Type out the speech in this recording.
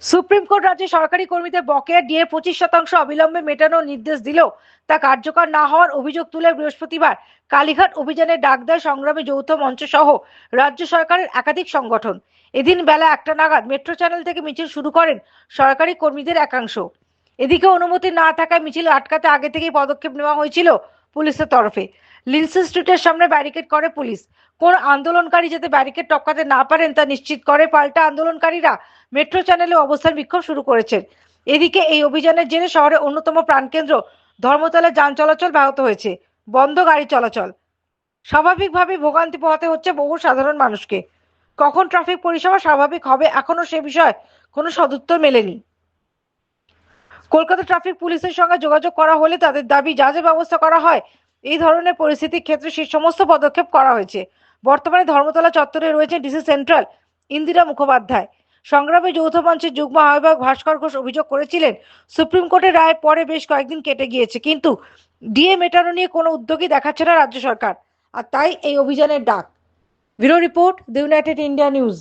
Supreme court রাজ্যে সরকারি কর্মীদের বকেয়া ডিএর 25% অবিলম্বে মেটানোর নির্দেশ দিলেও তা কার্যকর না হওয়ার অভিযোগ তুলে বৃহস্পতিবার কালীঘাট অভিযানে ডাক দেয় সংগ্রামী যৌথ মঞ্চ সহ রাজ্য সরকারের একাধিক সংগঠন। এদিন বেলা 1টা নাগাদ মেট্রো চ্যানেল থেকে মিছিল শুরু করেন সরকারি কর্মীদের একাংশ। এদিকে অনুমতি না থাকায় মিছিল আটকাতে আগে থেকেই পদক্ষেপ নেওয়া হয়েছিল পুলিশের তরফে। লিন্সে স্ট্রিটের সামনে ব্যারিকেড করে পুলিশ। কোন আন্দোলনকারী যাতে ব্যারিকেড টপকাতে না পারেন তা নিশ্চিত করে পাল্টা আন্দোলনকারীরা মেট্রো চ্যানেলে অবস্থান বিক্ষোভ শুরু করেছেন। এদিকে এই অভিযানের জেরে শহরের অন্যতম প্রাণকেন্দ্র ধর্মতলায় যান চলাচল ব্যাহত হয়েছে, বন্ধ গাড়ি চলাচল। স্বাভাবিকভাবে ভোগান্তি পোহাতে হচ্ছে বহু সাধারণ মানুষকে। কখন ট্রাফিক পরিষেবা স্বাভাবিক হবে এখনো সে বিষয়ে কোনো সদুত্তর মেলেনি। কলকাতা ট্রাফিক পুলিশের সঙ্গে যোগাযোগ করা হলে তাদের দাবি যা যা ব্যবস্থা করা হয় এই ধরনের পরিস্থিতির ক্ষেত্রে সেই সমস্ত পদক্ষেপ করা হয়েছে। বর্তমানে ধর্মতলা চত্বরে রয়েছে ডিসি সেন্ট্রাল ইন্দিরা মুখোপাধ্যায়। সংগ্রামী যৌথ মঞ্চের যুগ্ম আহ্বায়ক ভাস্কর ঘোষ অভিযোগ করেছিলেন, সুপ্রিম কোর্টের রায় পরে বেশ কয়েকদিন কেটে গিয়েছে, কিন্তু ডিএ মেটানো নিয়ে কোনো উদ্যোগই দেখাচ্ছে না রাজ্য সরকার, আর তাই এই অভিযানের ডাক। Bureau report, the United India news.